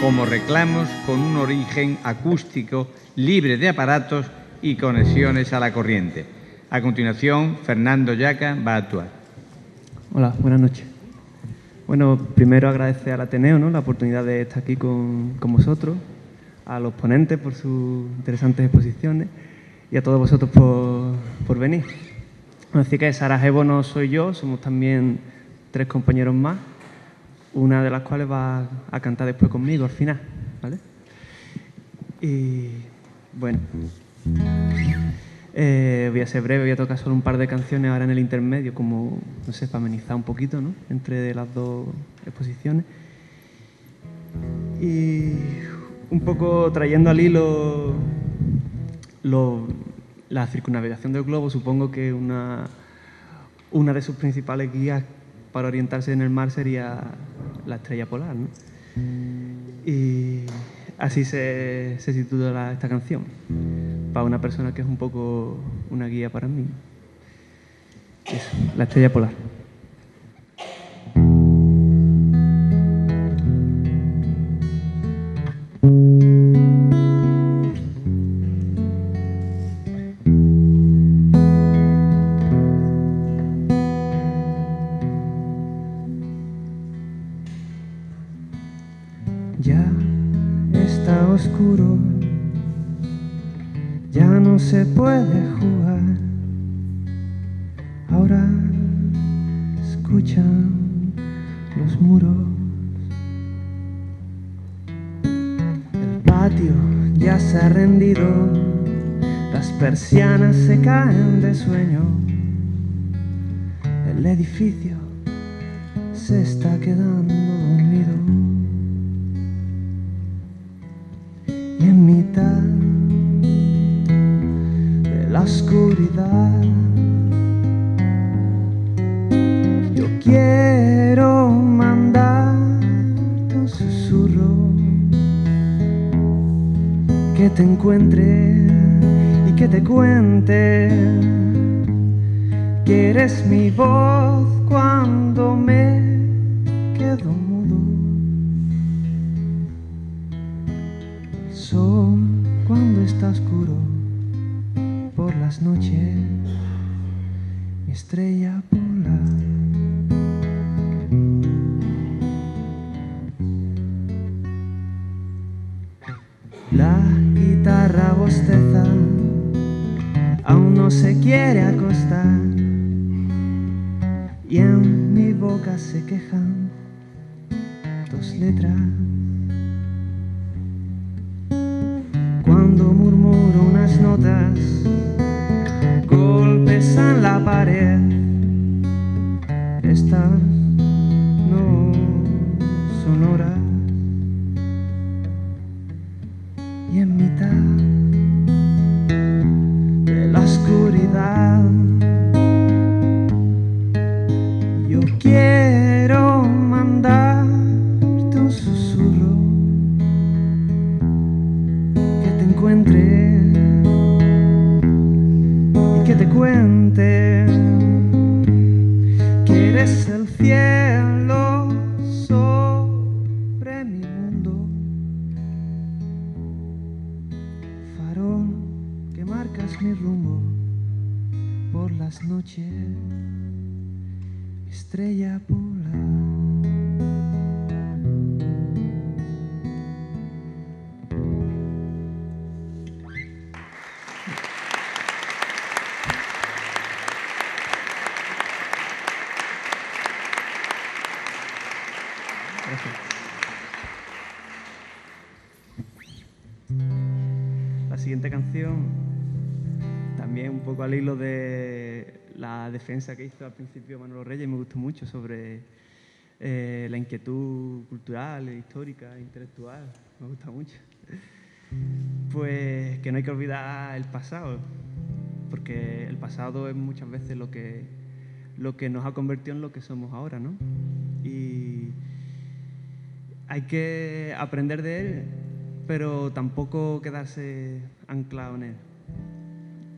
como reclamos con un origen acústico libre de aparatos y conexiones a la corriente. A continuación, Fernando Yaca va a actuar. Hola, buenas noches. Bueno, primero agradecer al Ateneo, ¿no?, la oportunidad de estar aquí con vosotros, a los ponentes por sus interesantes exposiciones y a todos vosotros por venir. Así que Sarajevo no soy yo, somos también 3 compañeros más, una de las cuales va a cantar después conmigo al final, ¿vale? Y bueno, voy a ser breve, voy a tocar solo un par de canciones ahora en el intermedio, como, no sé, para amenizar un poquito, ¿no?, entre las dos exposiciones. Y un poco trayendo al hilo la circunnavegación del globo, supongo que una de sus principales guías para orientarse en el mar sería la estrella polar, ¿no? Y así se titula esta canción, para una persona que es un poco una guía para mí. Eso, la estrella polar. Ya está oscuro, ya no se puede jugar. Ahora escuchan los muros. El patio ya se ha rendido, las persianas se caen de sueño. El edificio se está quedando dormido. Y en mitad de la oscuridad yo quiero mandarte un susurro, que te encuentre y que te cuente que eres mi voz cuando me quedo mudo. El sol cuando está oscuro por las noches, mi estrella polar. La guitarra bosteza, aún no se quiere acostar, y en mi boca se quejan 2 letras. Cuando murmuro unas notas, golpes en la pared. Estas no son horas. Y en mitad de la oscuridad yo quiero mandarte un susurro, que te encuentre y que te cuente que eres el cielo sobre mi mundo. Farol que marcas mi rumbo por las noches, estrella polar. Gracias. La siguiente canción, también un poco al hilo de la defensa que hizo al principio Manolo Reyes, me gustó mucho sobre la inquietud cultural, histórica, intelectual, me gusta mucho. Pues que no hay que olvidar el pasado, porque el pasado es muchas veces lo que nos ha convertido en lo que somos ahora, ¿no? Y hay que aprender de él, pero tampoco quedarse anclado en él.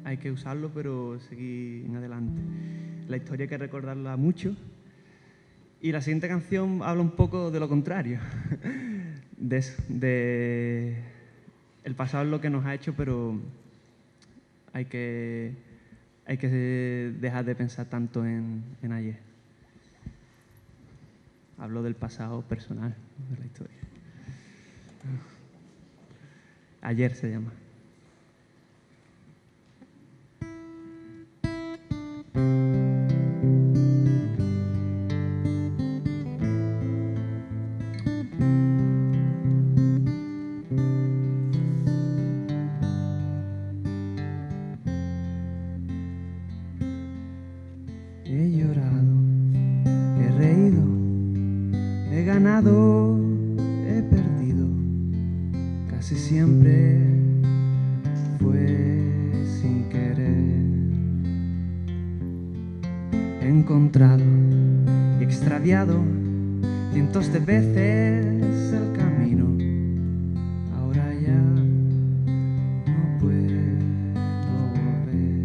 Hay que usarlo, pero seguir en adelante. La historia hay que recordarla mucho. Y la siguiente canción habla un poco de lo contrario. el pasado es lo que nos ha hecho, pero hay que dejar de pensar tanto en ayer. Hablo del pasado personal, de la historia. Ayer se llama. He llorado, he reído, he ganado, he perdido. Casi siempre fue sin querer. He encontrado y extraviado cientos de veces el camino. Ahora ya no puedo volver.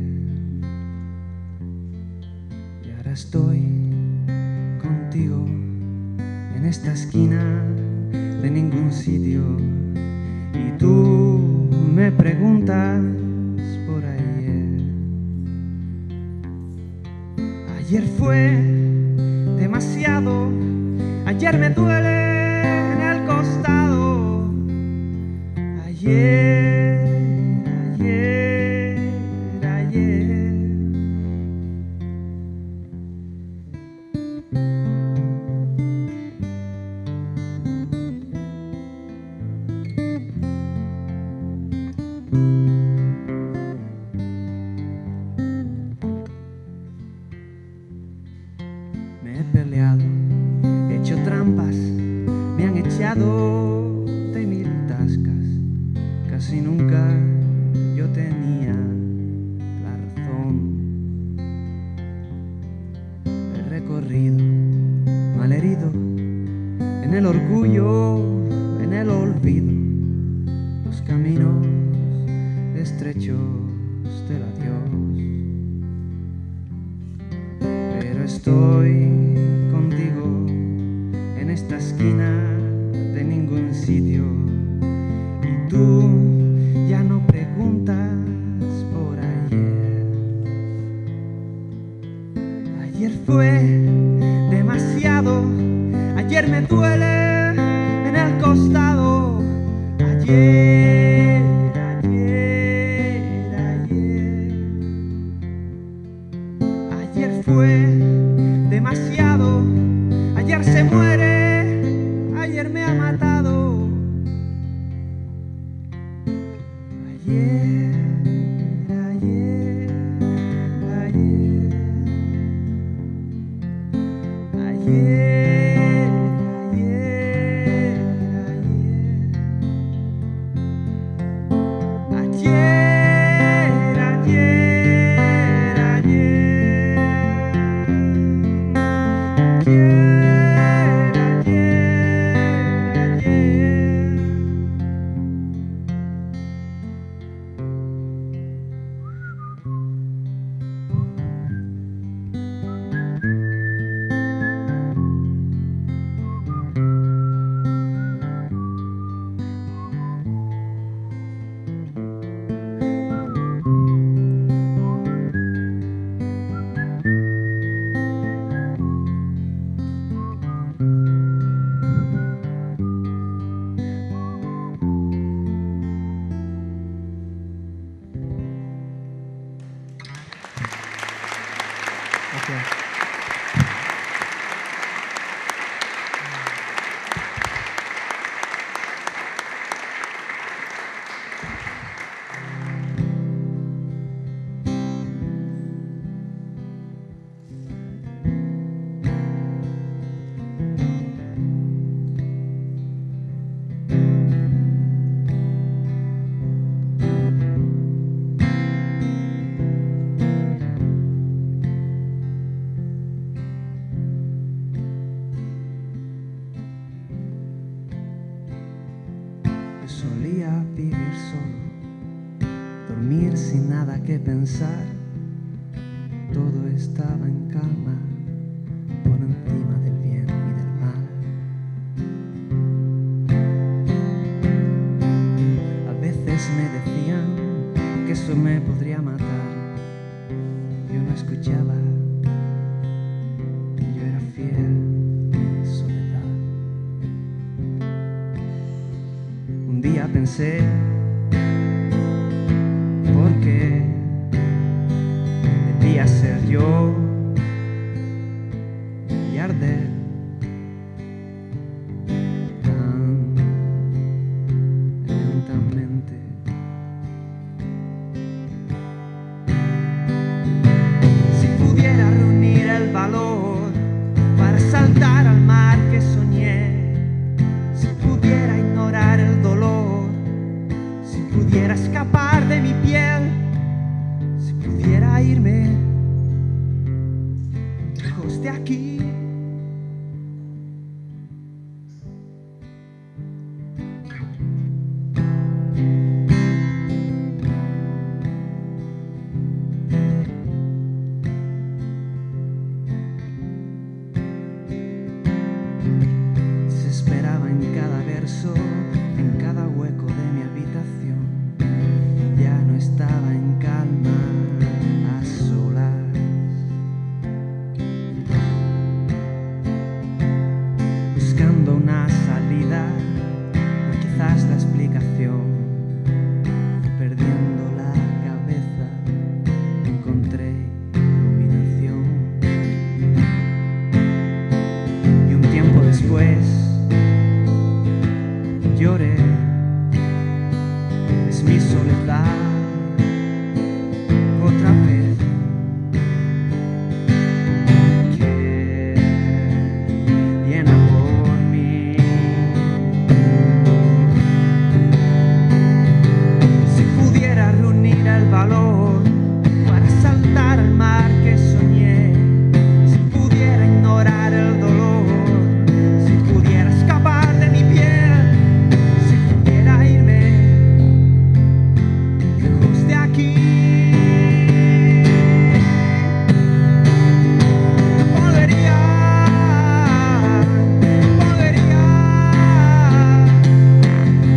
Y ahora estoy contigo en esta esquina de ningún sitio. Y tú me preguntas por ayer. Ayer fue demasiado, ayer me duele en el costado. Ayer, ayer, ayer. Me he peleado, he hecho trampas, me han echado de mil tascas. Casi nunca yo tenía la razón. He recorrido, malherido, en el orgullo, en el olvido, los caminos estrechos del adiós. Pero estoy contigo en esta esquina de ningún sitio. Y tú ya no preguntas por ayer. Ayer fue demasiado, ayer me duele en el costado. Ayer, ayer, ayer. Ayer fue demasiado, ayer se muere, ayer me ha matado. Ayer, ayer, ayer. Ayer, ayer, ayer. Ayer, ayer, ayer. Ayer, ayer, ayer. Gracias. Yo solía vivir solo, dormir sin nada que pensar. Todo estaba en calma, por encima del bien y del mal. pensé, porque debía ser yo y arder tan lentamente. Si pudiera reunir el valor para saltar al mar que soñé, si pudiera ignorar el dolor, si pudiera escapar de mi piel, si pudiera irme lejos de aquí. Se esperaba en cada verso, en cada hueco de mi habitación. Ya no estaba en calma, a solas. Buscando una salida, o quizás la explicación. Perdiendo la cabeza, encontré iluminación. Y un tiempo después lloré, es mi soledad otra vez que viene por mí. Si pudiera reunir el valor para saltar al mar que soñé, si pudiera ignorar el dolor, si pudiera escapar de mi piel, si pudiera irme lejos de aquí, volvería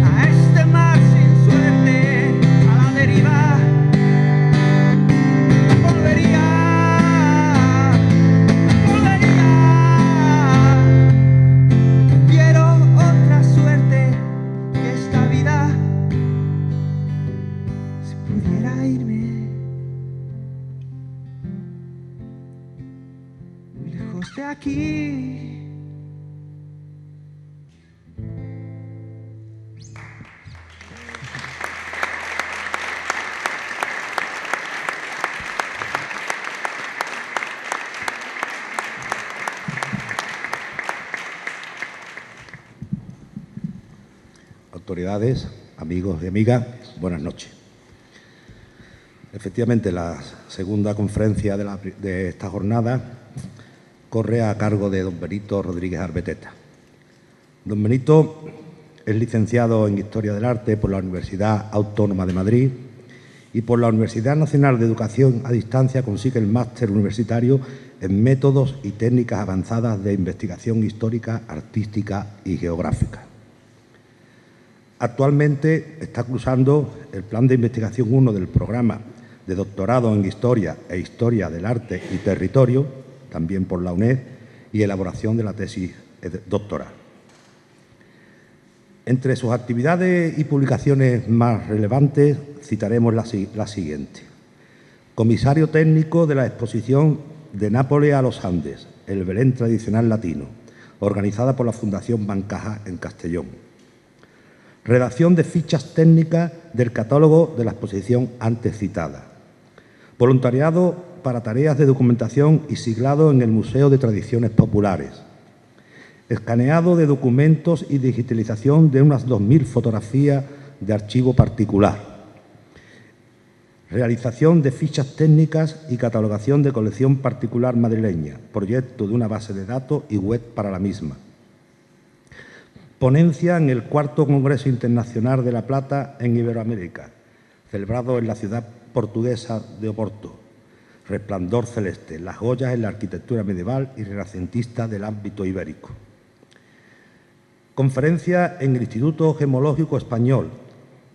a este mar sin suerte, a la deriva. Volvería. Quiero otra suerte que esta vida. Si pudiera irme muy lejos de aquí. Autoridades, amigos y amigas, buenas noches. Efectivamente, la segunda conferencia de esta jornada corre a cargo de don Benito Rodríguez Arbeteta. Don Benito es licenciado en Historia del Arte por la Universidad Autónoma de Madrid y por la Universidad Nacional de Educación a Distancia consigue el máster universitario en Métodos y Técnicas Avanzadas de Investigación Histórica, Artística y Geográfica. Actualmente está cursando el Plan de Investigación 1 del Programa de Doctorado en Historia e Historia del Arte y Territorio, también por la UNED, y elaboración de la tesis doctoral. Entre sus actividades y publicaciones más relevantes citaremos la siguiente. Comisario técnico de la exposición De Nápoles a los Andes, el Belén tradicional latino, organizada por la Fundación Bancaja en Castellón. Redacción de fichas técnicas del catálogo de la exposición antes citada. Voluntariado para tareas de documentación y siglado en el Museo de Tradiciones Populares. Escaneado de documentos y digitalización de unas 2000 fotografías de archivo particular. Realización de fichas técnicas y catalogación de colección particular madrileña. Proyecto de una base de datos y web para la misma. Ponencia en el cuarto Congreso Internacional de la Plata en Iberoamérica, celebrado en la ciudad portuguesa de Oporto. Resplandor celeste, las joyas en la arquitectura medieval y renacentista del ámbito ibérico. Conferencia en el Instituto Gemológico Español,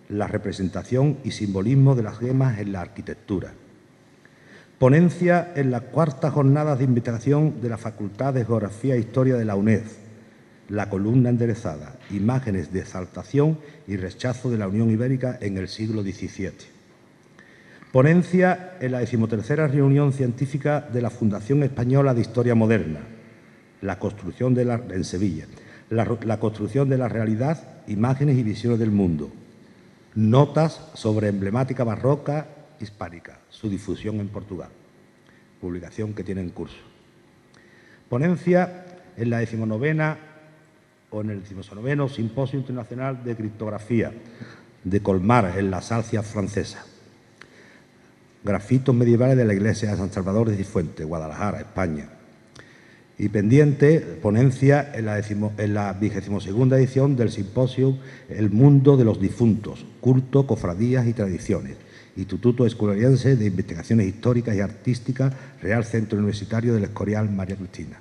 la representación y simbolismo de las gemas en la arquitectura. Ponencia en las cuartas jornadas de investigación de la Facultad de Geografía e Historia de la UNED, la columna enderezada, imágenes de exaltación y rechazo de la Unión Ibérica en el siglo XVII. Ponencia en la 13ª reunión científica de la Fundación Española de Historia Moderna, en Sevilla. La construcción de la realidad, imágenes y visiones del mundo. Notas sobre emblemática barroca hispánica, su difusión en Portugal. Publicación que tiene en curso. Ponencia en la 19ª o en el 19º Simposio Internacional de Criptografía de Colmar, en la Alsacia francesa. Grafitos medievales de la Iglesia de San Salvador de Cifuentes, Guadalajara, España. Y pendiente, ponencia en la 22ª edición del Simposio El Mundo de los Difuntos, Culto, Cofradías y Tradiciones, Instituto Escolariense de Investigaciones Históricas y Artísticas, Real Centro Universitario del Escorial, María Cristina.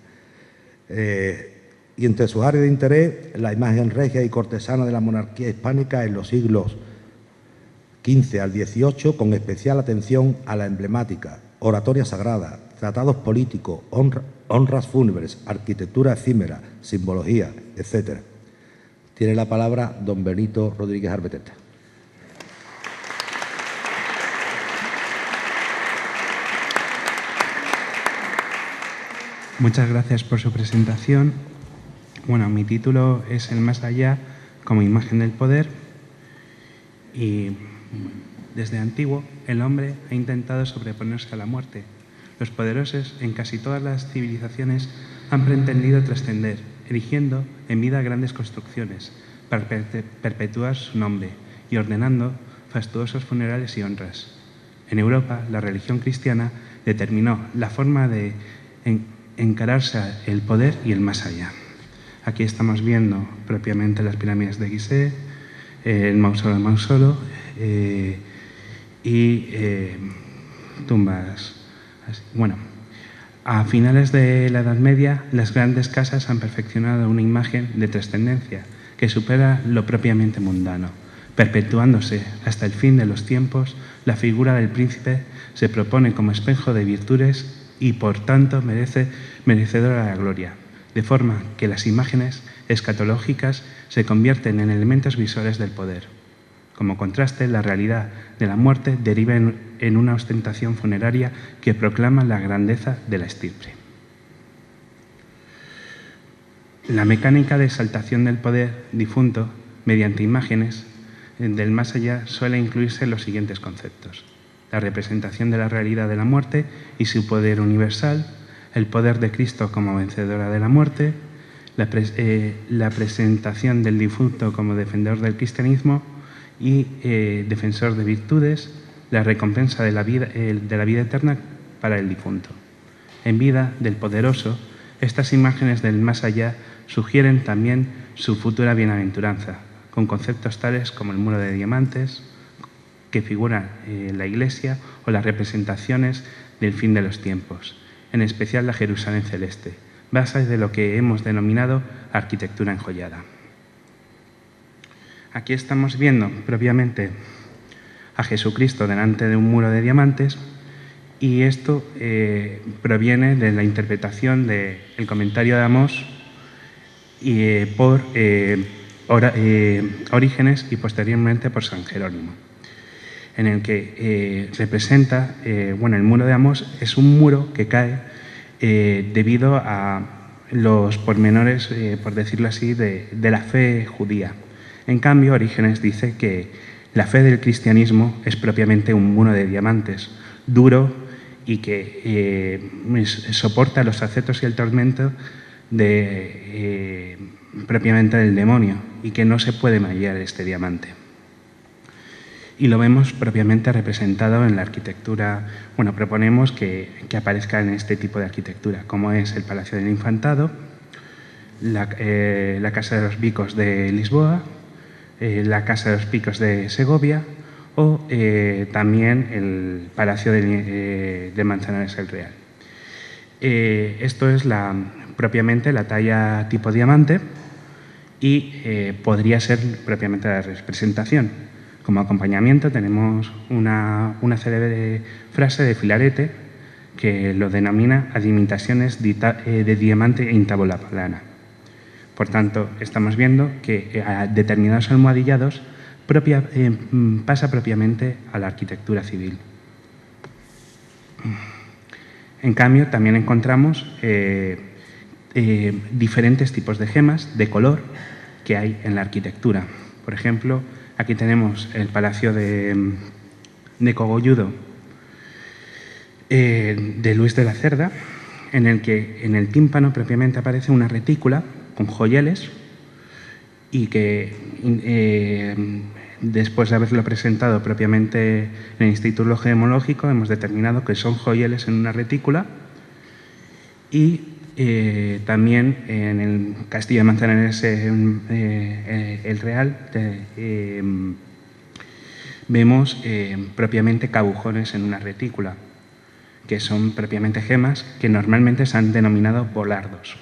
Y entre sus áreas de interés, la imagen regia y cortesana de la monarquía hispánica en los siglos XV al XVIII, con especial atención a la emblemática, oratoria sagrada, tratados políticos, honras fúnebres, arquitectura efímera, simbología, etc. Tiene la palabra don Benito Rodríguez Arbeteta. Muchas gracias por su presentación. Bueno, mi título es El más allá como imagen del poder y desde antiguo el hombre ha intentado sobreponerse a la muerte. Los poderosos en casi todas las civilizaciones han pretendido trascender, erigiendo en vida grandes construcciones para perpetuar su nombre y ordenando fastuosos funerales y honras. En Europa, la religión cristiana determinó la forma de encararse el poder y el más allá. Aquí estamos viendo propiamente las pirámides de Gizeh, el mausoleo de Mausolo y tumbas así. Bueno, a finales de la Edad Media, las grandes casas han perfeccionado una imagen de trascendencia que supera lo propiamente mundano. Perpetuándose hasta el fin de los tiempos, la figura del príncipe se propone como espejo de virtudes y, por tanto, merecedora de la gloria, de forma que las imágenes escatológicas se convierten en elementos visuales del poder. Como contraste, la realidad de la muerte deriva en una ostentación funeraria que proclama la grandeza de la estirpe. La mecánica de exaltación del poder difunto mediante imágenes del más allá suele incluirse en los siguientes conceptos: la representación de la realidad de la muerte y su poder universal, el poder de Cristo como vencedora de la muerte, la presentación del difunto como defensor del cristianismo y defensor de virtudes, la recompensa de la vida eterna para el difunto. En vida del poderoso, estas imágenes del más allá sugieren también su futura bienaventuranza, con conceptos tales como el muro de diamantes, que figuran en la Iglesia, o las representaciones del fin de los tiempos, en especial la Jerusalén celeste, bases de lo que hemos denominado arquitectura enjollada. Aquí estamos viendo propiamente a Jesucristo delante de un muro de diamantes, y esto proviene de la interpretación del comentario de Amós por Orígenes y posteriormente por San Jerónimo, en el que representa, el muro de Amós es un muro que cae debido a los pormenores, por decirlo así, de la fe judía. En cambio, Orígenes dice que la fe del cristianismo es propiamente un muro de diamantes, duro y que soporta los accesos y el tormento propiamente del demonio, y que no se puede mallar este diamante. Y lo vemos propiamente representado en la arquitectura. Bueno, proponemos que aparezca en este tipo de arquitectura, como es el Palacio del Infantado, la Casa de los Bicos de Lisboa, la Casa de los Picos de Segovia, o también el Palacio de Manzanares el Real. Esto es propiamente la talla tipo diamante y podría ser propiamente la representación. Como acompañamiento tenemos una célebre frase de Filarete que lo denomina adimitaciones de diamante intabolapalana. Por tanto, estamos viendo que a determinados almohadillados pasa propiamente a la arquitectura civil. En cambio, también encontramos diferentes tipos de gemas de color que hay en la arquitectura. Por ejemplo, aquí tenemos el Palacio de Cogolludo de Luis de la Cerda, en el que en el tímpano propiamente aparece una retícula con joyeles y que después de haberlo presentado propiamente en el Instituto Gemológico hemos determinado que son joyeles en una retícula y también en el Castillo de Manzanares, el Real, vemos propiamente cabujones en una retícula, que son propiamente gemas que normalmente se han denominado volardos.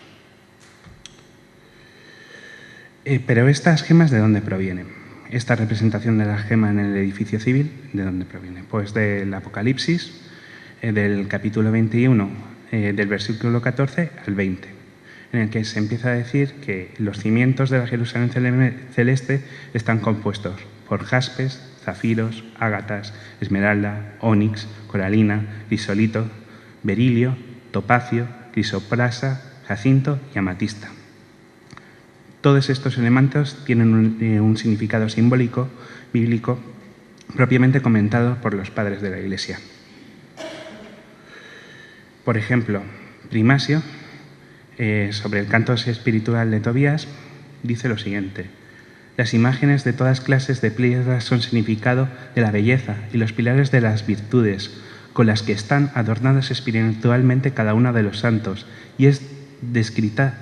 Pero estas gemas, ¿de dónde provienen? Esta representación de la gema en el edificio civil, ¿de dónde proviene? Pues del Apocalipsis, del capítulo 21, del versículo 14 al 20, en el que se empieza a decir que los cimientos de la Jerusalén celeste están compuestos por jaspes, zafiros, ágatas, esmeralda, ónix, coralina, crisolito, berilio, topacio, crisoprasa, jacinto y amatista. Todos estos elementos tienen un significado simbólico, bíblico, propiamente comentado por los padres de la Iglesia. Por ejemplo, Primasio, sobre el canto espiritual de Tobías, dice lo siguiente: las imágenes de todas clases de piedras son significado de la belleza y los pilares de las virtudes, con las que están adornados espiritualmente cada uno de los santos, y es descrita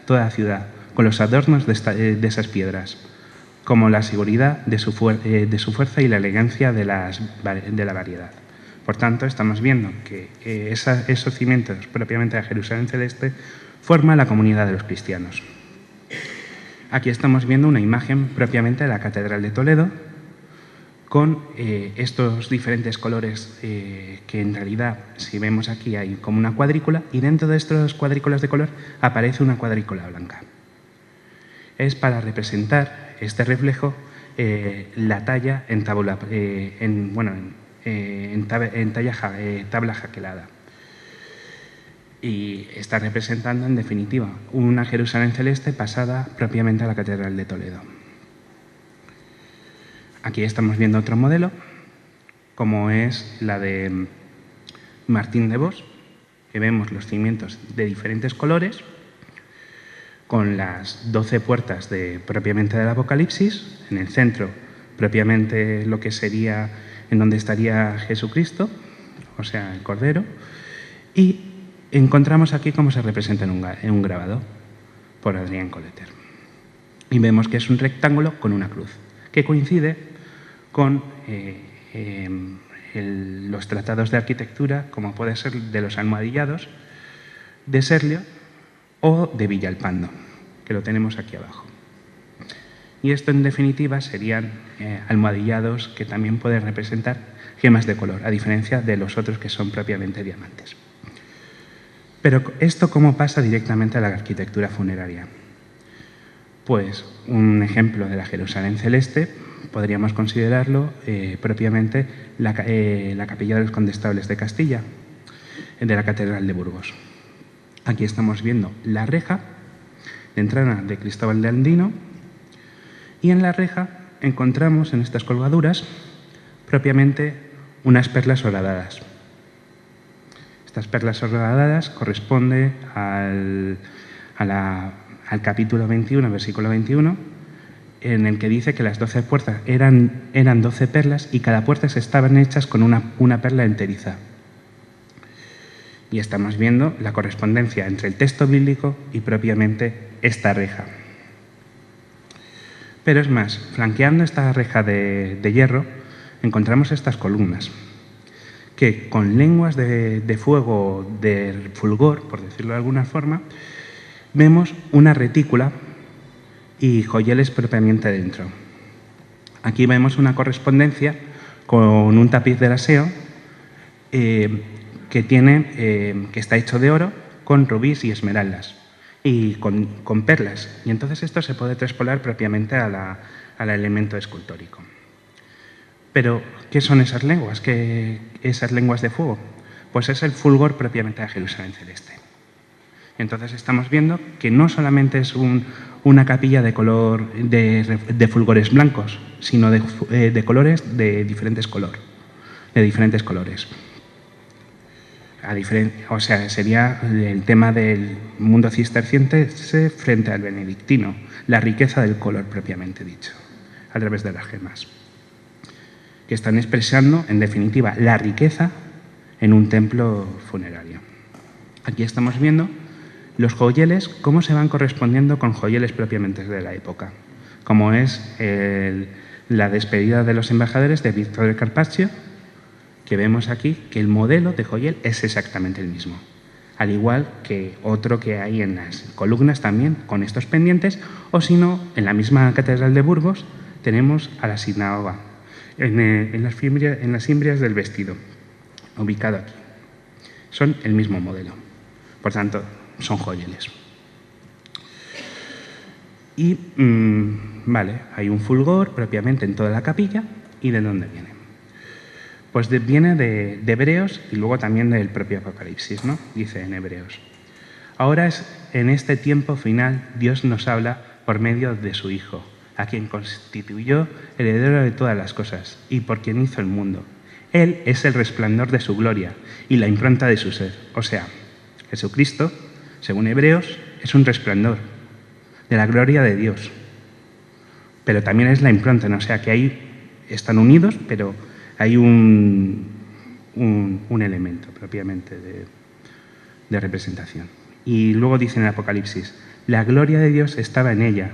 toda la ciudad, con los adornos de esas piedras, como la seguridad de su fuerza y la elegancia de la variedad. Por tanto, estamos viendo que esos cimientos propiamente de Jerusalén celeste forman la comunidad de los cristianos. Aquí estamos viendo una imagen propiamente de la Catedral de Toledo, con estos diferentes colores que en realidad, si vemos aquí, hay como una cuadrícula, y dentro de estos cuadrículas de color aparece una cuadrícula blanca. Es para representar este reflejo la talla en tabla jaquelada. Y está representando, en definitiva, una Jerusalén celeste pasada propiamente a la Catedral de Toledo. Aquí estamos viendo otro modelo, como es la de Martín de Vos, que vemos los cimientos de diferentes colores, con las 12 puertas propiamente del Apocalipsis, en el centro propiamente lo que sería en donde estaría Jesucristo, o sea, el Cordero, y encontramos aquí cómo se representa en un grabado por Adrián Coleter. Y vemos que es un rectángulo con una cruz, que coincide con los tratados de arquitectura, como puede ser de los almohadillados de Serlio o de Villalpando, que lo tenemos aquí abajo. Y esto, en definitiva, serían almohadillados que también pueden representar gemas de color, a diferencia de los otros que son propiamente diamantes. Pero ¿esto cómo pasa directamente a la arquitectura funeraria? Pues un ejemplo de la Jerusalén celeste podríamos considerarlo propiamente la Capilla de los Condestables de Castilla, de la Catedral de Burgos. Aquí estamos viendo la reja de entrada de Cristóbal de Andino, y en la reja encontramos en estas colgaduras propiamente unas perlas horadadas. Estas perlas horadadas corresponden al capítulo 21, versículo 21, en el que dice que las 12 puertas eran 12 perlas y cada puerta estaban hechas con una perla enteriza. Y estamos viendo la correspondencia entre el texto bíblico y propiamente esta reja. Pero es más, flanqueando esta reja de hierro, encontramos estas columnas, que con lenguas de fuego, de fulgor, por decirlo de alguna forma, vemos una retícula y joyeles propiamente dentro. Aquí vemos una correspondencia con un tapiz del aseo que está hecho de oro con rubíes y esmeraldas. y con perlas. Y entonces esto se puede traspolar propiamente al elemento escultórico. Pero, ¿qué son esas lenguas? ¿Qué esas lenguas de fuego? Pues es el fulgor propiamente de Jerusalén celeste. Entonces estamos viendo que no solamente es una capilla de color de fulgores blancos, sino de colores de diferentes colores. O sea, sería el tema del mundo cisterciense frente al benedictino, la riqueza del color propiamente dicho, a través de las gemas, que están expresando, en definitiva, la riqueza en un templo funerario. Aquí estamos viendo los joyeles, cómo se van correspondiendo con joyeles propiamente de la época, como es la despedida de los embajadores de Víctor de Carpaccio, que vemos aquí que el modelo de joyel es exactamente el mismo, al igual que otro que hay en las columnas también con estos pendientes, o si no, en la misma Catedral de Burgos tenemos a la sinagoga, en las cimbrias del vestido, ubicado aquí. Son el mismo modelo, por tanto, son joyeles. Y, vale, hay un fulgor propiamente en toda la capilla. ¿Y de dónde viene? Pues viene de Hebreos y luego también del propio Apocalipsis, ¿no? Dice en Hebreos: ahora en este tiempo final Dios nos habla por medio de su Hijo, a quien constituyó heredero de todas las cosas y por quien hizo el mundo. Él es el resplandor de su gloria y la impronta de su ser. O sea, Jesucristo, según Hebreos, es un resplandor de la gloria de Dios. Pero también es la impronta, ¿no? O sea, que ahí están unidos, pero hay un elemento propiamente de representación. Y luego dice en el Apocalipsis: la gloria de Dios estaba en ella,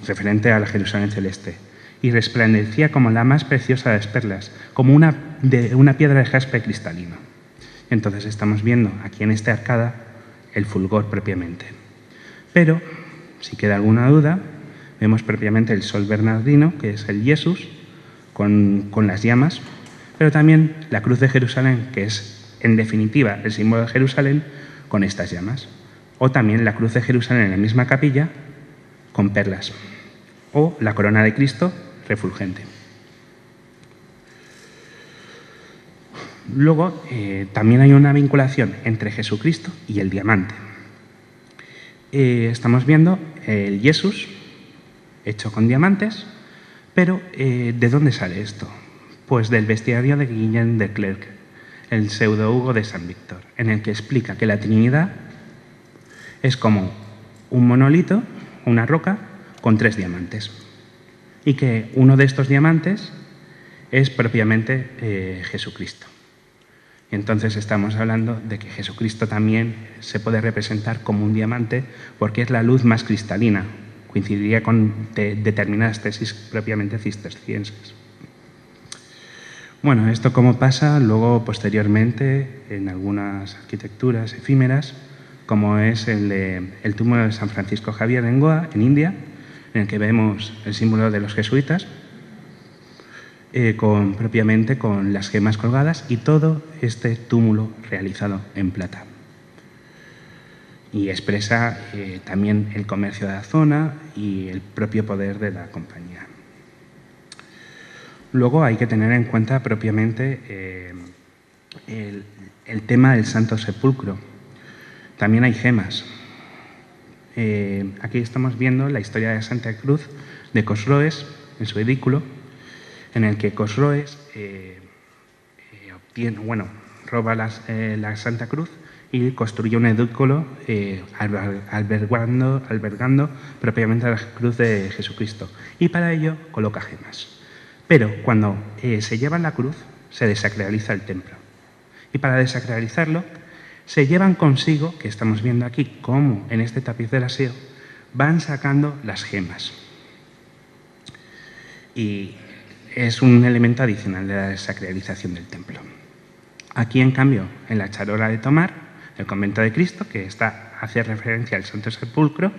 referente a la Jerusalén celeste, y resplandecía como la más preciosa de las perlas, como una piedra de jaspe cristalino. Entonces estamos viendo aquí en esta arcada el fulgor propiamente. Pero, si queda alguna duda, vemos propiamente el sol bernardino, que es el Jesús, con las llamas, pero también la cruz de Jerusalén, que es, en definitiva, el símbolo de Jerusalén, con estas llamas. O también la cruz de Jerusalén en la misma capilla, con perlas. O la corona de Cristo, refulgente. Luego, también hay una vinculación entre Jesucristo y el diamante. Estamos viendo el Jesús hecho con diamantes, pero ¿de dónde sale esto? Pues del bestiario de Guillaume de Clercq, el pseudo-Hugo de San Víctor, en el que explica que la Trinidad es como un monolito, una roca, con 3 diamantes. Y que uno de estos diamantes es propiamente Jesucristo. Entonces estamos hablando de que Jesucristo también se puede representar como un diamante porque es la luz más cristalina. Coincidiría con determinadas tesis propiamente cistercienses. Bueno, esto como pasa luego posteriormente en algunas arquitecturas efímeras, como es el túmulo de San Francisco Javier en Goa, en India, en el que vemos el símbolo de los jesuitas, propiamente con las gemas colgadas y todo este túmulo realizado en plata. Y expresa también el comercio de la zona y el propio poder de la compañía. Luego hay que tener en cuenta propiamente el tema del Santo Sepulcro. También hay gemas. Aquí estamos viendo la historia de Santa Cruz de Cosroes en su edículo, en el que Cosroes roba la Santa Cruz y construye un edículo albergando propiamente la cruz de Jesucristo. Y para ello coloca gemas. Pero cuando se llevan la cruz, se desacraliza el templo. Y para desacralizarlo, se llevan consigo, que estamos viendo aquí, cómo en este tapiz del aseo, van sacando las gemas. Y es un elemento adicional de la desacralización del templo. Aquí, en cambio, en la charola de Tomar, el convento de Cristo, que hace referencia al Santo Sepulcro,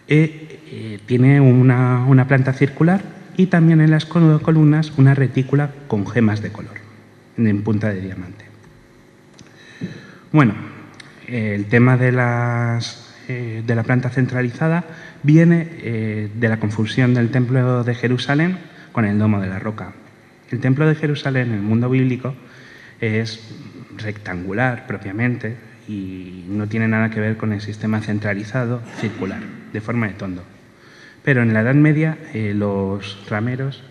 tiene una planta circular y también en las columnas una retícula con gemas de color, en punta de diamante. Bueno, el tema de la planta centralizada viene de la confusión del Templo de Jerusalén con el Domo de la Roca. El Templo de Jerusalén en el mundo bíblico es rectangular propiamente y no tiene nada que ver con el sistema centralizado circular, de forma de tondo. Pero en la Edad Media los rameros,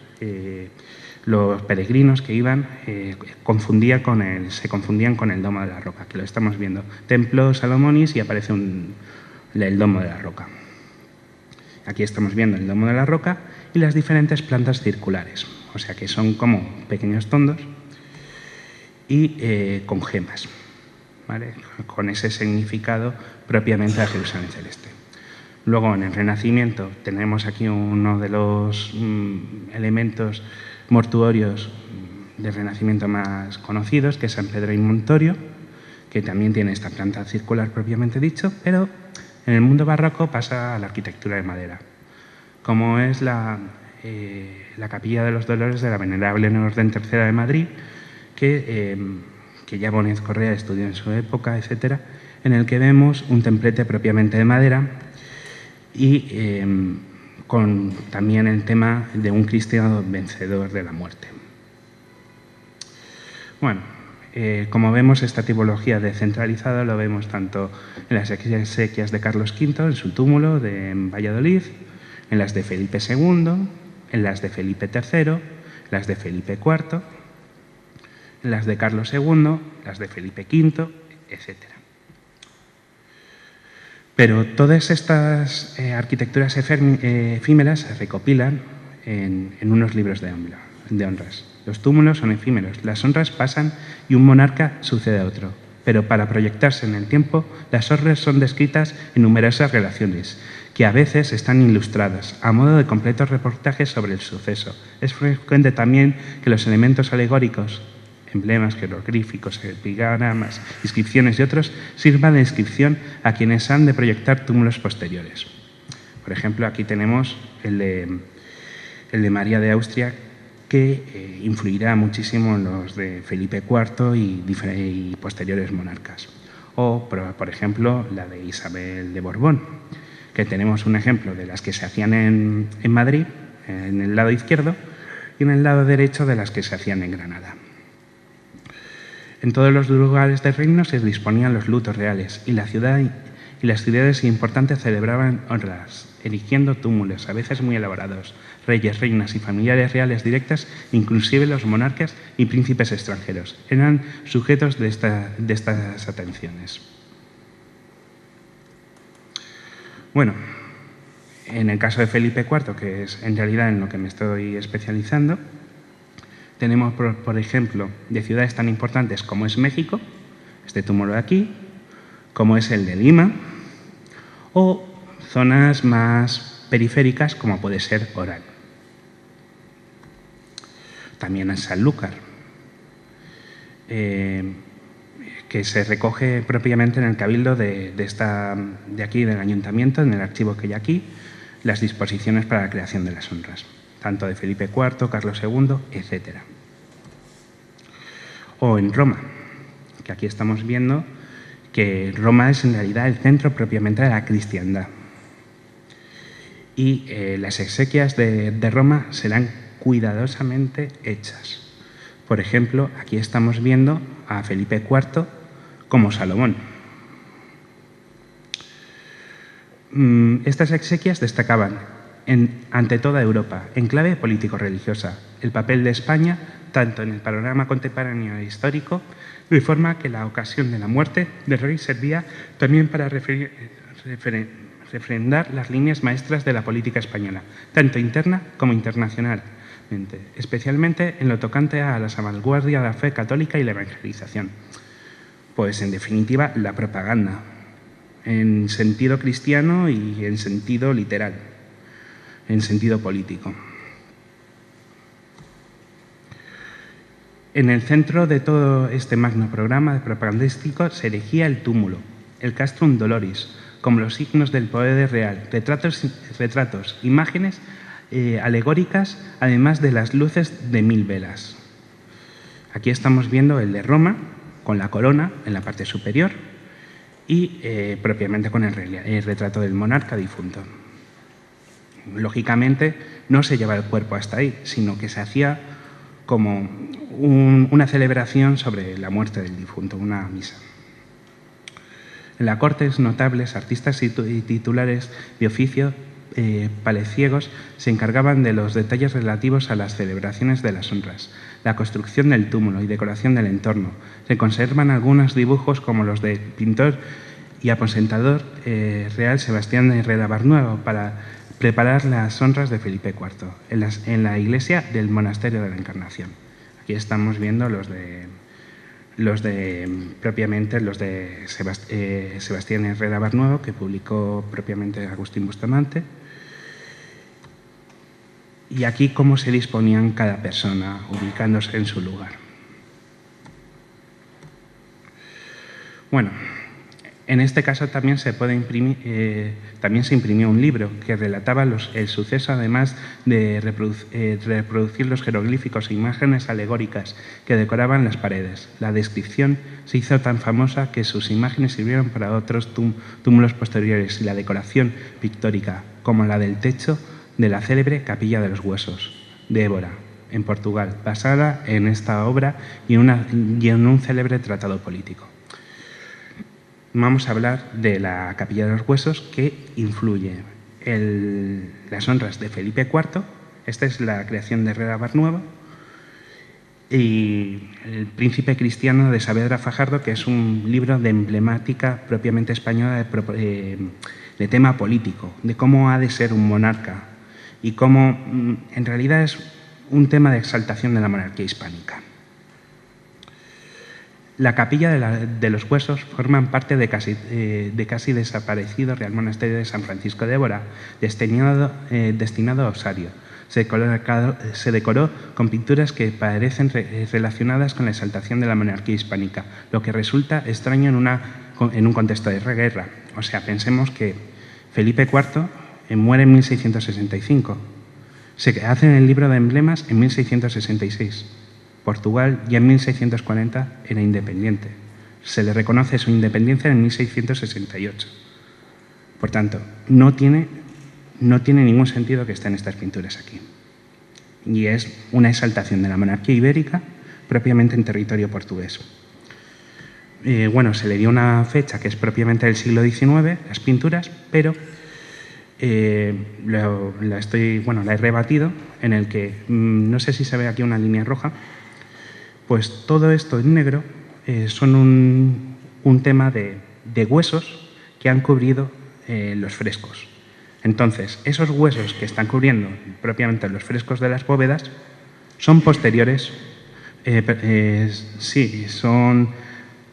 los peregrinos que iban, se confundían con el Domo de la Roca, que lo estamos viendo. Templo Salomonis y aparece el Domo de la Roca. Aquí estamos viendo el Domo de la Roca y las diferentes plantas circulares, o sea que son como pequeños tondos y con gemas, ¿vale? Con ese significado propiamente de Jerusalén celeste. Luego, en el Renacimiento, tenemos aquí uno de los elementos mortuorios del Renacimiento más conocidos, que es San Pedro in Montorio, que también tiene esta planta circular propiamente dicho, pero en el mundo barroco pasa a la arquitectura de madera, como es la Capilla de los Dolores de la Venerable Orden Tercera de Madrid, que ya Bonet Correa estudió en su época, etcétera, en el que vemos un templete propiamente de madera y con también el tema de un cristiano vencedor de la muerte. Bueno, como vemos, esta tipología descentralizada lo vemos tanto en las exequias de Carlos V, en su túmulo en Valladolid, en las de Felipe II, en las de Felipe III, las de Felipe IV, en las de Carlos II, las de Felipe V, etcétera. Pero todas estas arquitecturas efímeras se recopilan en unos libros de honras. Los túmulos son efímeros, las honras pasan y un monarca sucede a otro. Pero para proyectarse en el tiempo, las honras son descritas en numerosas relaciones, que a veces están ilustradas, a modo de completos reportajes sobre el suceso. Es frecuente también que los elementos alegóricos, emblemas, jeroglíficos, epigramas, inscripciones y otros, sirvan de inscripción a quienes han de proyectar túmulos posteriores. Por ejemplo, aquí tenemos el de María de Austria, que influirá muchísimo en los de Felipe IV y posteriores monarcas. O, por ejemplo, la de Isabel de Borbón, que tenemos un ejemplo de las que se hacían en Madrid, en el lado izquierdo, y en el lado derecho de las que se hacían en Granada. En todos los lugares del reino se disponían los lutos reales y las ciudades importantes celebraban honras, erigiendo túmulos, a veces muy elaborados, reyes, reinas y familiares reales directas, inclusive los monarcas y príncipes extranjeros, eran sujetos de estas atenciones. Bueno, en el caso de Felipe IV, que es en realidad en lo que me estoy especializando, tenemos, por ejemplo, de ciudades tan importantes como es México, este túmulo de aquí, como es el de Lima, o zonas más periféricas como puede ser Orán. También en Sanlúcar, que se recoge propiamente en el cabildo de aquí, del ayuntamiento, en el archivo que hay aquí, las disposiciones para la creación de las honras, tanto de Felipe IV, Carlos II, etc. O en Roma, que aquí estamos viendo que Roma es en realidad el centro propiamente de la cristiandad. Y las exequias de Roma serán cuidadosamente hechas. Por ejemplo, aquí estamos viendo a Felipe IV como Salomón. Estas exequias destacaban ante toda Europa, en clave político-religiosa, el papel de España, tanto en el panorama contemporáneo e histórico, de forma que la ocasión de la muerte del rey servía también para refrendar las líneas maestras de la política española, tanto interna como internacionalmente, especialmente en lo tocante a las vanguardias de la fe católica y la evangelización. Pues, en definitiva, la propaganda, en sentido cristiano y en sentido literal, en sentido político. En el centro de todo este magno programa propagandístico se erigía el túmulo, el Castrum Doloris, como los signos del poder real, retratos, imágenes alegóricas, además de las luces de 1000 velas. Aquí estamos viendo el de Roma, con la corona en la parte superior, y propiamente con el retrato del monarca difunto. Lógicamente, no se lleva el cuerpo hasta ahí, sino que se hacía como una celebración sobre la muerte del difunto, una misa. En la corte, notables, artistas y titulares de oficio paleciegos se encargaban de los detalles relativos a las celebraciones de las honras, la construcción del túmulo y decoración del entorno. Se conservan algunos dibujos como los del pintor y aposentador real Sebastián de Herrera Barnuevo para preparar las honras de Felipe IV en la iglesia del Monasterio de la Encarnación. Aquí estamos viendo los de Sebastián Herrera Barnuevo, que publicó propiamente Agustín Bustamante. Y aquí cómo se disponían cada persona, ubicándose en su lugar. Bueno, en este caso también se imprimió un libro que relataba el suceso, además de reproducir los jeroglíficos e imágenes alegóricas que decoraban las paredes. La descripción se hizo tan famosa que sus imágenes sirvieron para otros túmulos posteriores y la decoración pictórica, como la del techo de la célebre Capilla de los Huesos de Évora, en Portugal, basada en esta obra y en un célebre tratado político. Vamos a hablar de la Capilla de los Huesos, que influye las honras de Felipe IV. Esta es la creación de Herrera Barnuevo, y El Príncipe Cristiano de Saavedra Fajardo, que es un libro de emblemática propiamente española de tema político, de cómo ha de ser un monarca y cómo en realidad es un tema de exaltación de la monarquía hispánica. La Capilla de los Huesos forman parte de casi desaparecido Real Monasterio de San Francisco de Évora, destinado a Osario. Se decoró con pinturas que parecen relacionadas con la exaltación de la monarquía hispánica, lo que resulta extraño en un contexto de guerra. O sea, pensemos que Felipe IV muere en 1665. Se hace el libro de emblemas en 1666. Portugal ya en 1640 era independiente. Se le reconoce su independencia en 1668. Por tanto, no tiene ningún sentido que estén estas pinturas aquí. Y es una exaltación de la monarquía ibérica propiamente en territorio portugués. Se le dio una fecha que es propiamente del siglo XIX, las pinturas, pero la he rebatido, en el que, no sé si se ve aquí una línea roja, pues todo esto en negro son un tema de huesos que han cubrido los frescos. Entonces, esos huesos que están cubriendo propiamente los frescos de las bóvedas son posteriores,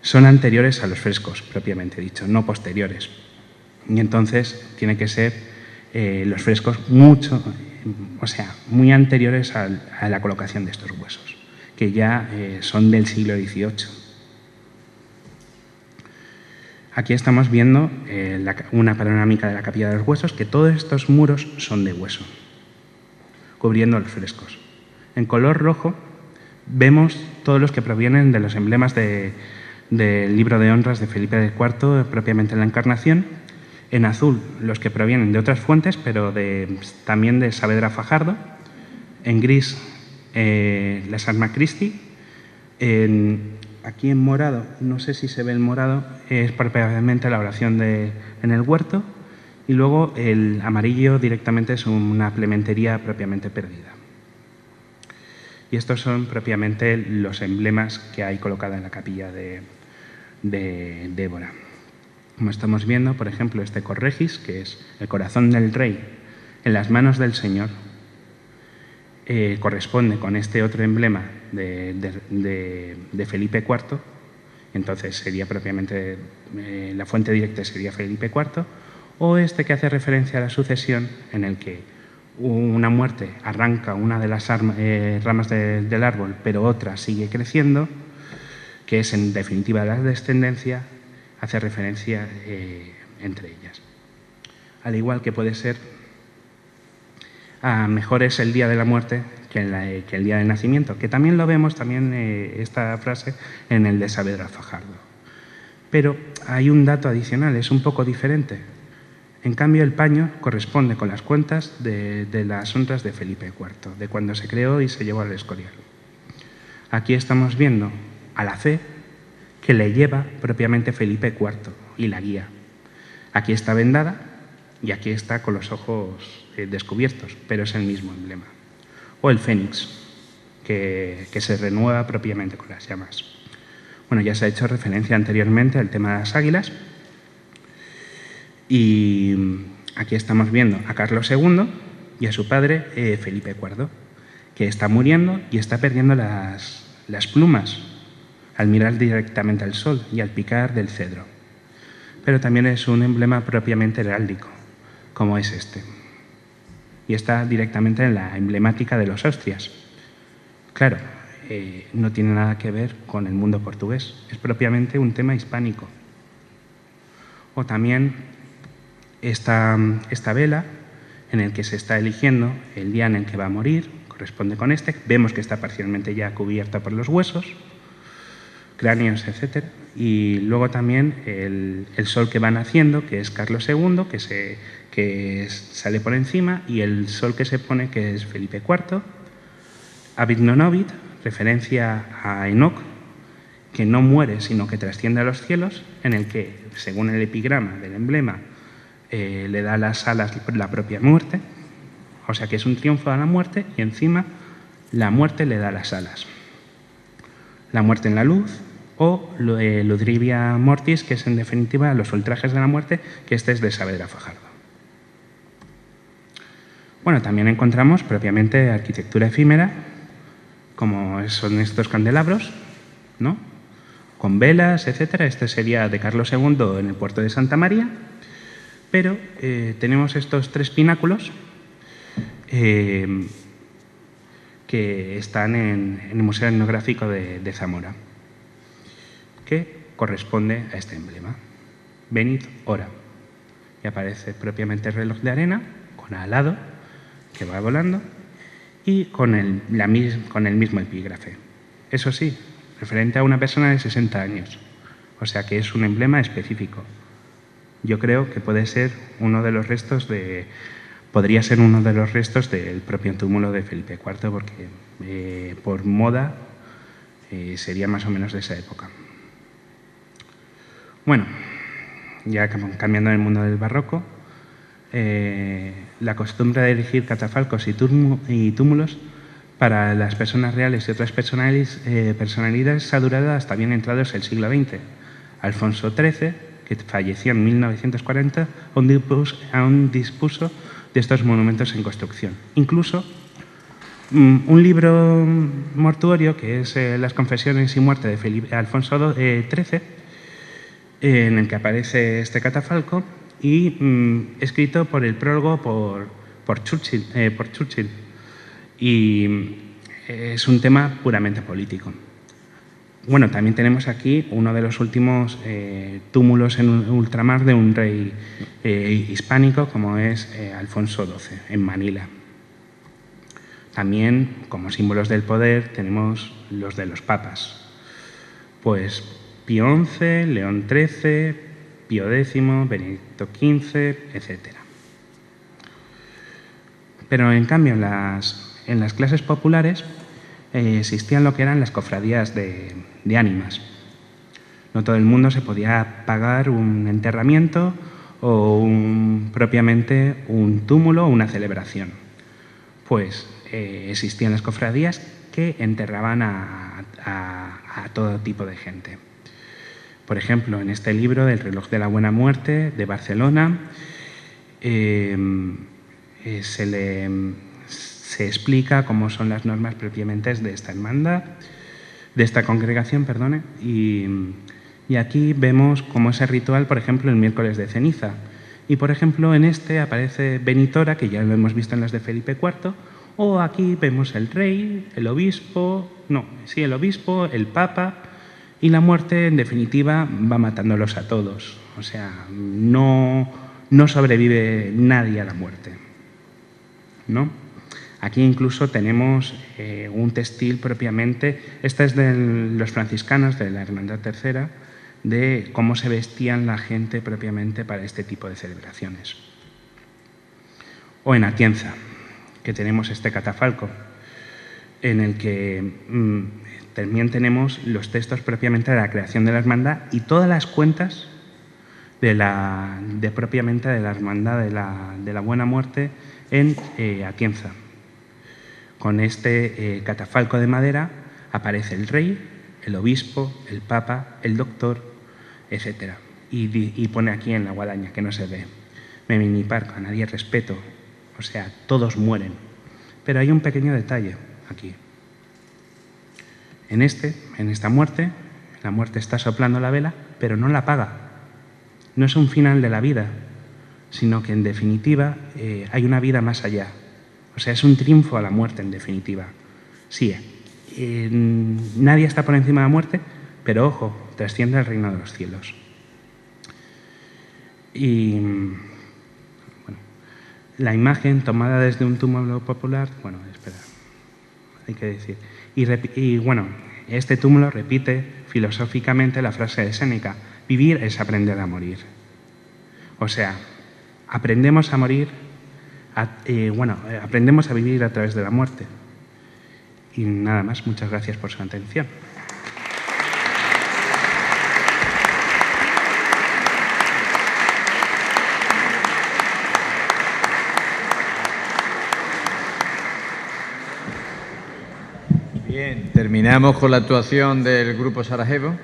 son anteriores a los frescos, propiamente dicho, no posteriores. Y entonces tiene que ser los frescos muy anteriores a la colocación de estos huesos, que ya son del siglo XVIII. Aquí estamos viendo una panorámica de la Capilla de los Huesos, que todos estos muros son de hueso, cubriendo los frescos. En color rojo vemos todos los que provienen de los emblemas del libro de honras de Felipe IV, propiamente en la Encarnación. En azul, los que provienen de otras fuentes, pero también de Saavedra Fajardo. En gris, las Arma Christi. Aquí en morado, no sé si se ve el morado, es propiamente la oración en el huerto, y luego el amarillo directamente es una plementería propiamente perdida. Y estos son propiamente los emblemas que hay colocada en la capilla de Évora. Como estamos viendo, por ejemplo, este Corregis, que es el corazón del rey en las manos del Señor, corresponde con este otro emblema de Felipe IV. Entonces sería propiamente, la fuente directa sería Felipe IV, o este que hace referencia a la sucesión, en el que una muerte arranca una de las ramas del árbol, pero otra sigue creciendo, que es en definitiva la descendencia, hace referencia entre ellas. Al igual que puede ser mejor es el día de la muerte que el día del nacimiento, que también lo vemos, esta frase, en el de Saavedra Fajardo. Pero hay un dato adicional, es un poco diferente. En cambio, el paño corresponde con las cuentas de las honras de Felipe IV, de cuando se creó y se llevó al Escorial. Aquí estamos viendo a la C que le lleva propiamente Felipe IV y la guía. Aquí está vendada y aquí está con los ojos descubiertos, pero es el mismo emblema. O el fénix, que se renueva propiamente con las llamas. Bueno, ya se ha hecho referencia anteriormente al tema de las águilas. Y aquí estamos viendo a Carlos II y a su padre Felipe IV, que está muriendo y está perdiendo las plumas al mirar directamente al sol y al picar del cedro. Pero también es un emblema propiamente heráldico, como es este. Y está directamente en la emblemática de los Austrias. Claro, no tiene nada que ver con el mundo portugués, es propiamente un tema hispánico. O también esta vela en el que se está eligiendo el día en el que va a morir, corresponde con este. Vemos que está parcialmente ya cubierta por los huesos, cráneos, etc. Y luego también el sol que va naciendo, que es Carlos II, que sale por encima, y el sol que se pone, que es Felipe IV. Abid non-Ovid, referencia a Enoc, que no muere, sino que trasciende a los cielos, en el que, según el epigrama del emblema, le da las alas la propia muerte, o sea que es un triunfo a la muerte, y encima la muerte le da las alas. La muerte en la luz, o Ludrivia Mortis, que es en definitiva los ultrajes de la muerte, que este es de Saavedra Fajardo. Bueno, también encontramos propiamente arquitectura efímera, como son estos candelabros, ¿no? Con velas, etc. Este sería de Carlos II en el puerto de Santa María. Pero tenemos estos tres pináculos que están en el Museo Etnográfico de Zamora, que corresponde a este emblema. Venid ora. Y aparece propiamente el reloj de arena, con alado, que va volando, y con el mismo epígrafe. Eso sí, referente a una persona de 60 años. O sea que es un emblema específico. Yo creo que podría ser uno de los restos del propio túmulo de Felipe IV, porque por moda sería más o menos de esa época. Bueno, ya cambiando en el mundo del barroco, la costumbre de erigir catafalcos y túmulos para las personas reales y otras personalidades ha durado hasta bien entrados el siglo XX. Alfonso XIII, que falleció en 1940, aún dispuso de estos monumentos en construcción. Incluso un libro mortuorio, que es Las confesiones y muerte de Alfonso XIII, en el que aparece este catafalco, y escrito por el prólogo por Churchill. Y es un tema puramente político. Bueno, también tenemos aquí uno de los últimos túmulos en ultramar de un rey hispánico, como es Alfonso XII, en Manila. También, como símbolos del poder, tenemos los de los papas. Pues Pío XI, León XIII, Pío X, Benedicto XV, etc. Pero, en cambio, en las clases populares existían lo que eran las cofradías de ánimas. No todo el mundo se podía pagar un enterramiento o propiamente un túmulo o una celebración. Pues existían las cofradías que enterraban a todo tipo de gente. Por ejemplo, en este libro, El reloj de la buena muerte, de Barcelona, se explica cómo son las normas propiamente de esta hermandad, de esta congregación, perdone, y aquí vemos cómo es el ritual, por ejemplo, el miércoles de ceniza. Y, por ejemplo, en este aparece Benitora, que ya lo hemos visto en las de Felipe IV, o aquí vemos el rey, el obispo, el papa, y la muerte, en definitiva, va matándolos a todos. O sea, no sobrevive nadie a la muerte, ¿no? Aquí incluso tenemos un textil propiamente, esta es de los franciscanos de la Hermandad Tercera, de cómo se vestían la gente propiamente para este tipo de celebraciones. O en Atienza, que tenemos este catafalco, en el que también tenemos los textos propiamente de la creación de la hermandad y todas las cuentas propiamente de la hermandad de la Buena Muerte en Atienza. Con este catafalco de madera aparece el rey, el obispo, el papa, el doctor, etc. Y pone aquí en la guadaña, que no se ve: me miniparco, a nadie respeto. O sea, todos mueren. Pero hay un pequeño detalle aquí. En esta muerte, la muerte está soplando la vela, pero no la apaga. No es un final de la vida, sino que en definitiva hay una vida más allá. O sea, es un triunfo a la muerte en definitiva. Sí, nadie está por encima de la muerte, pero ojo, trasciende al reino de los cielos. Y bueno, la imagen tomada desde un túmulo popular, bueno, espera, hay que decir. Y bueno, este túmulo repite filosóficamente la frase de Séneca: vivir es aprender a morir. O sea, aprendemos a morir, aprendemos a vivir a través de la muerte. Y nada más, muchas gracias por su atención. Bien, terminamos con la actuación del Grupo Sarajevo.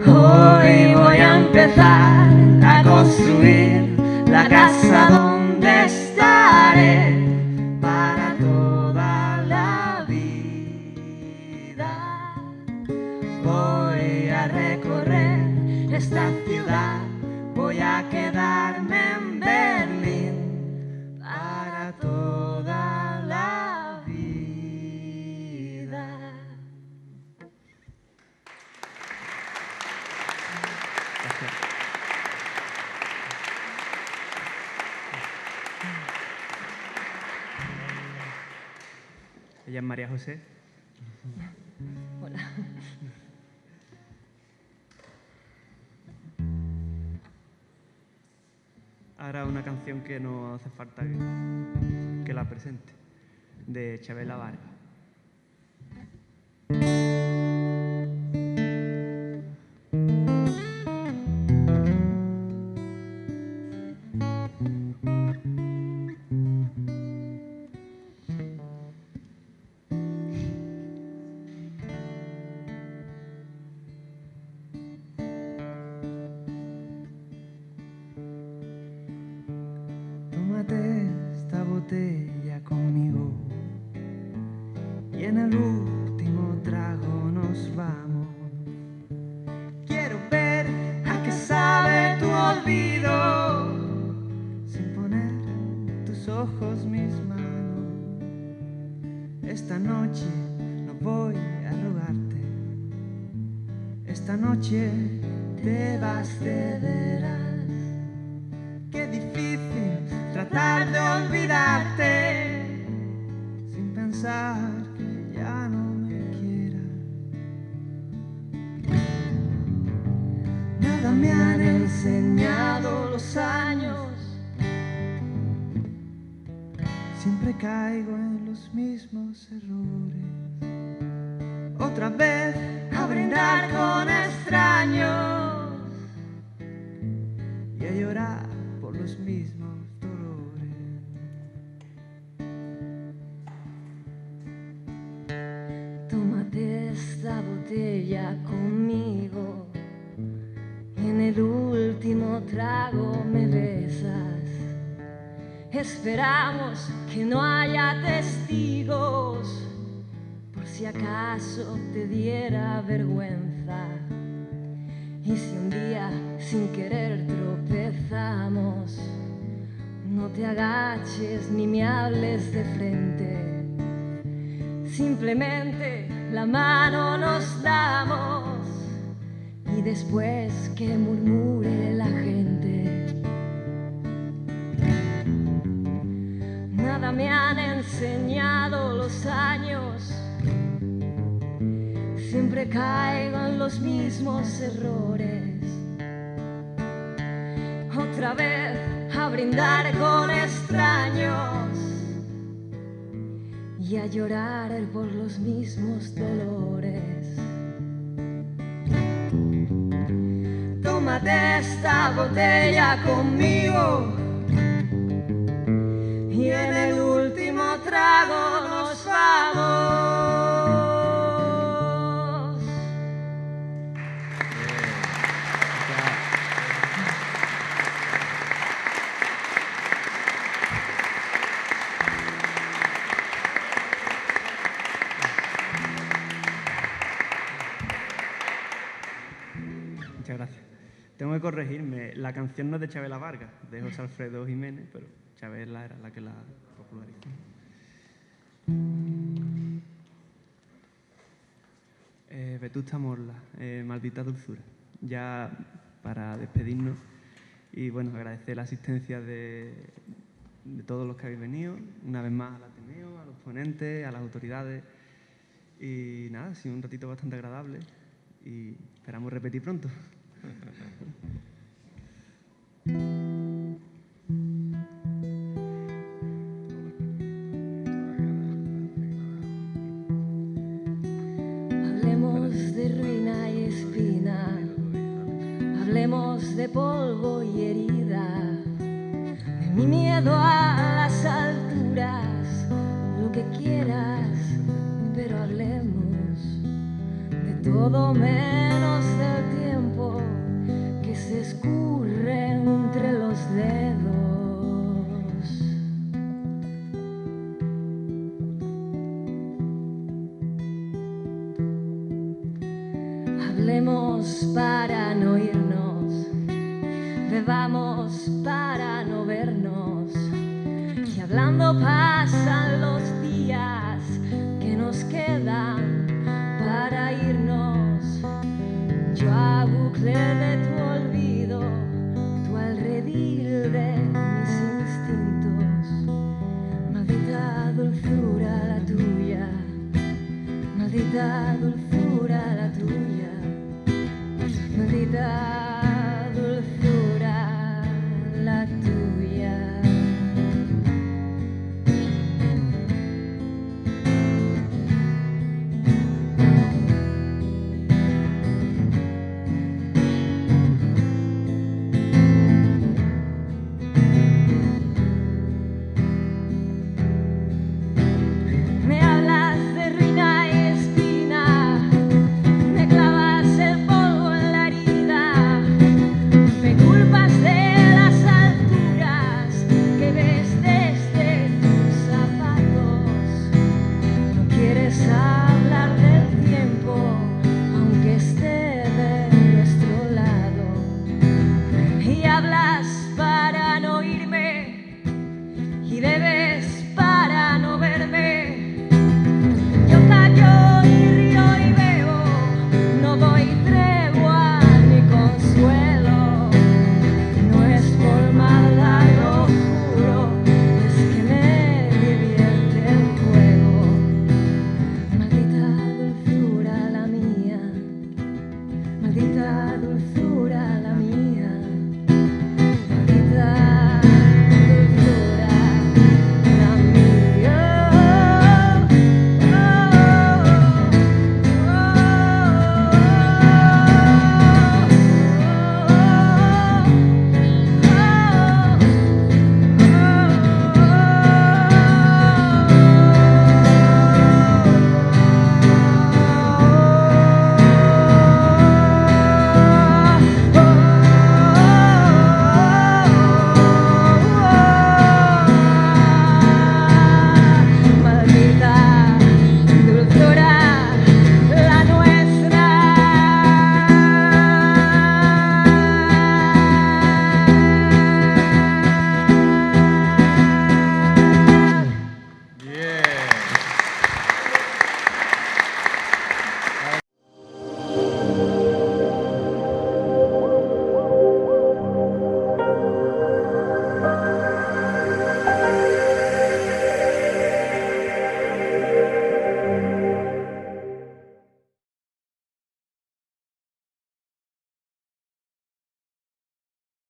Hoy voy a empezar a construir la casa donde estaré para toda la vida. Voy a recorrer esta ciudad, voy a quedarme en Berlín para toda la vida. Ella es María José. Hola. Ahora una canción que no hace falta que la presente, de Chabela Vargas. ojos, mis manos. Esta noche no voy a rogarte. Esta noche te vas de veras. Qué difícil tratar de olvidarte sin pensar que ya no me quieras. Nada me han enseñado los años. Siempre caigo en los mismos errores. Otra vez a brindar con extraños y a llorar por los mismos dolores. Tómate esta botella conmigo y en el último trago me besas. Esperamos que no haya testigos por si acaso te diera vergüenza. Y si un día sin querer tropezamos, no te agaches ni me hables de frente. Simplemente la mano nos damos y después que murmure la gente. Nada me han enseñado los años. Siempre caigo en los mismos errores. Otra vez a brindar con extraños y a llorar por los mismos dolores. Tómate esta botella conmigo y en el último trago nos vamos. Muchas gracias. Tengo que corregirme, la canción no es de Chabela Vargas, de José Alfredo Jiménez, pero Chabela era la que la popularizó. Vetusta Morla, Maldita Dulzura. Ya para despedirnos y bueno, agradecer la asistencia de todos los que habéis venido, una vez más al Ateneo, a los ponentes, a las autoridades y nada, ha sido un ratito bastante agradable y esperamos repetir pronto. Hablemos de ruina y espina, hablemos de polvo y herida, de mi miedo a las alturas, lo que quieras, pero hablemos de todo menos del tiempo que se escurre entre los dedos. Hablemos para no irnos, bebamos para no vernos, y hablando pasan los días que nos quedan para irnos. Yo a bucle de tu olvido, tú al redil de mis instintos. Maldita dulzura la tuya, maldita dulzura la tuya, maldita dulzura la tuya. Me hablas de ruina y espina, me clavas el polvo en la herida. 33.